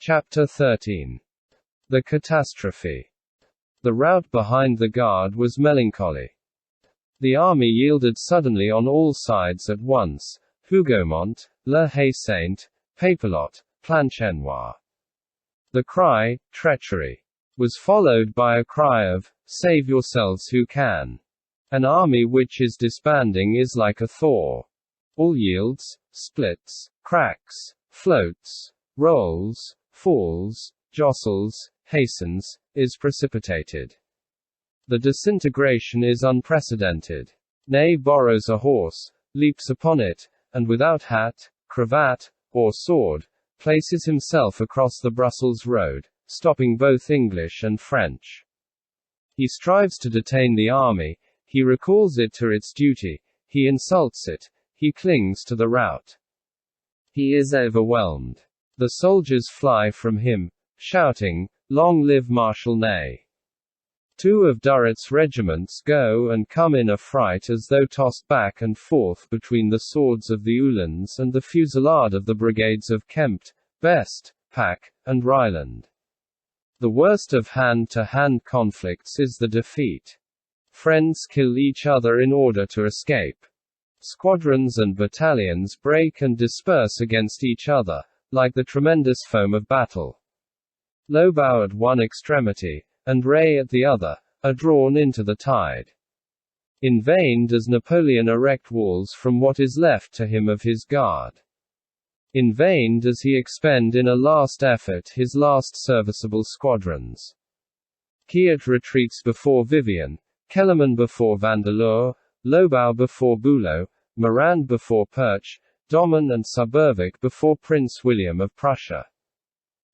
Chapter 13. The Catastrophe. The rout behind the Guard was melancholy. The army yielded suddenly on all sides at once: Hougomont, Le Haye-Saint, Papelotte, Planchenoir. The cry, treachery, was followed by a cry of, save yourselves who can. An army which is disbanding is like a thaw. All yields, splits, cracks, floats, rolls, falls, jostles, hastens, is precipitated. The disintegration is unprecedented. Ney borrows a horse, leaps upon it, and without hat, cravat, or sword, places himself across the Brussels road, stopping both English and French. He strives to detain the army, he recalls it to its duty, he insults it, he clings to the rout. He is overwhelmed. The soldiers fly from him, shouting, "Long live Marshal Ney!" Two of Durrett's regiments go and come in affright as though tossed back and forth between the swords of the Uhlans and the fusillade of the brigades of Kempt, Best, Pack, and Ryland. The worst of hand-to-hand conflicts is the defeat. Friends kill each other in order to escape. Squadrons and battalions break and disperse against each other, like the tremendous foam of battle. Lobau at one extremity, and Ray at the other, are drawn into the tide. In vain does Napoleon erect walls from what is left to him of his guard. In vain does he expend in a last effort his last serviceable squadrons. Kieut retreats before Vivian, Kellerman before Vandeleur, Lobau before Bülow, Morand before Perche, Domon and Subervic before Prince William of Prussia.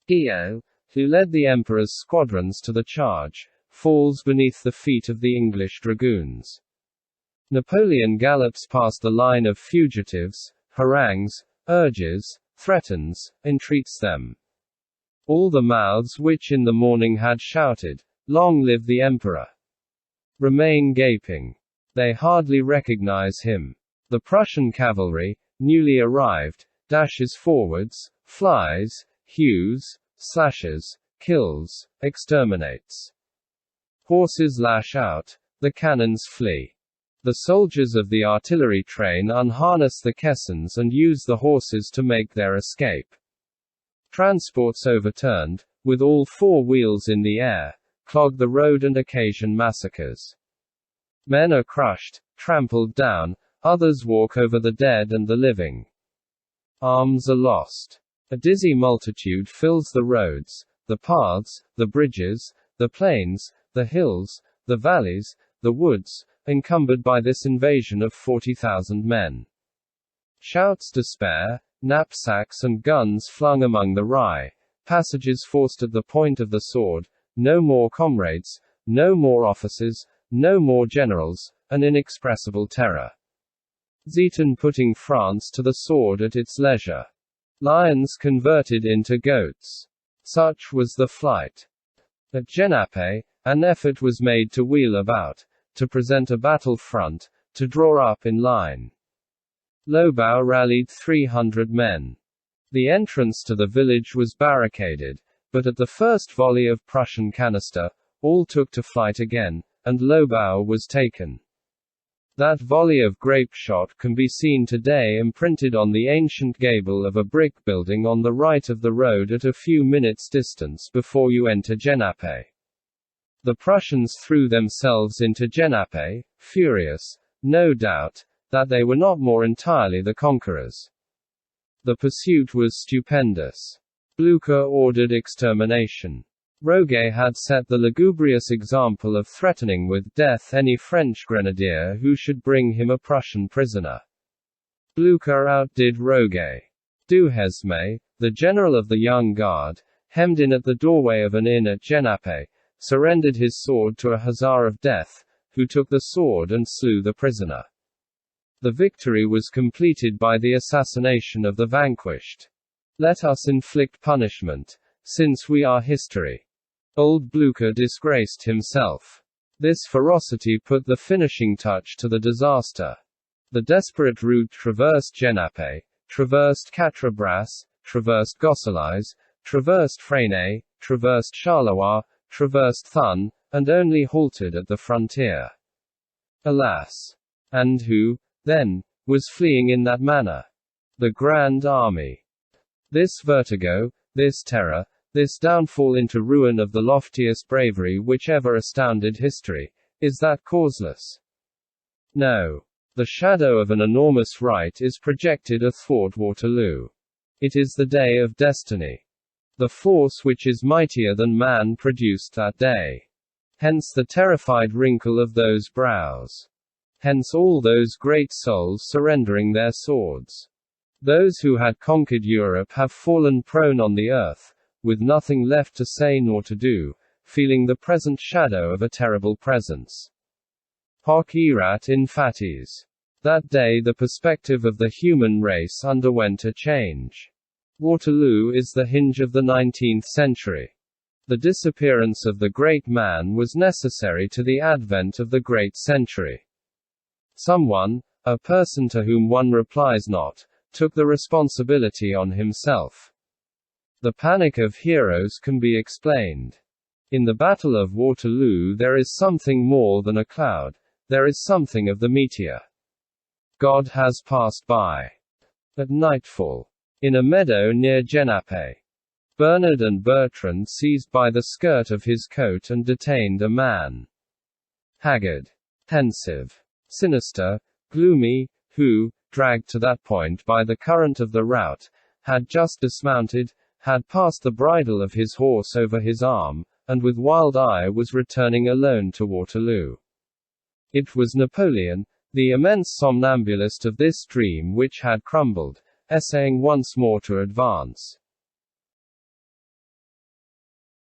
Guillaume, who led the Emperor's squadrons to the charge, falls beneath the feet of the English dragoons. Napoleon gallops past the line of fugitives, harangues, urges, threatens, entreats them. All the mouths which in the morning had shouted, "Long live the Emperor!" remain gaping. They hardly recognize him. The Prussian cavalry, newly arrived, dashes forwards, flies, hews, slashes, kills, exterminates. Horses lash out, the cannons flee. The soldiers of the artillery train unharness the caissons and use the horses to make their escape. Transports overturned, with all four wheels in the air, clog the road and occasion massacres. Men are crushed, trampled down, others walk over the dead and the living. Arms are lost. A dizzy multitude fills the roads, the paths, the bridges, the plains, the hills, the valleys, the woods, encumbered by this invasion of 40,000 men. Shouts despair, knapsacks and guns flung among the rye, passages forced at the point of the sword, no more comrades, no more officers, no more generals, an inexpressible terror. Zieten putting France to the sword at its leisure. Lions converted into goats. Such was the flight. At Genappe, an effort was made to wheel about, to present a battle front, to draw up in line. Lobau rallied 300 men. The entrance to the village was barricaded, but at the first volley of Prussian canister, all took to flight again, and Lobau was taken. That volley of grape shot can be seen today imprinted on the ancient gable of a brick building on the right of the road at a few minutes' distance before you enter Genappe. The Prussians threw themselves into Genappe, furious, no doubt, that they were not more entirely the conquerors. The pursuit was stupendous. Blücher ordered extermination. Roguet had set the lugubrious example of threatening with death any French grenadier who should bring him a Prussian prisoner. Blücher outdid Roguet. Duhesme, the general of the Young Guard, hemmed in at the doorway of an inn at Genappe, surrendered his sword to a hussar of death, who took the sword and slew the prisoner. The victory was completed by the assassination of the vanquished. Let us inflict punishment, since we are history. Old Blücher disgraced himself. This ferocity put the finishing touch to the disaster. The desperate route traversed Genappe, traversed Quatre Bras, traversed Gosselies, traversed Fresnay, traversed Charleroi, traversed Thun, and only halted at the frontier. Alas! And who, then, was fleeing in that manner? The Grand Army. This vertigo, this terror, this downfall into ruin of the loftiest bravery which ever astounded history, is that causeless? No. The shadow of an enormous right is projected athwart Waterloo. It is the day of destiny. The force which is mightier than man produced that day. Hence the terrified wrinkle of those brows. Hence all those great souls surrendering their swords. Those who had conquered Europe have fallen prone on the earth, with nothing left to say nor to do, feeling the present shadow of a terrible presence. Hoc erat in fatis. That day the perspective of the human race underwent a change. Waterloo is the hinge of the 19th century. The disappearance of the great man was necessary to the advent of the great century. Someone, a person to whom one replies not, took the responsibility on himself. The panic of heroes can be explained. In the Battle of Waterloo there is something more than a cloud, there is something of the meteor. God has passed by. At nightfall. In a meadow near Genappe. Bernard and Bertrand seized by the skirt of his coat and detained a man. Haggard. Pensive. Sinister. Gloomy, who, dragged to that point by the current of the rout, had just dismounted, had passed the bridle of his horse over his arm, and with wild eye was returning alone to Waterloo. It was Napoleon, the immense somnambulist of this dream which had crumbled, essaying once more to advance.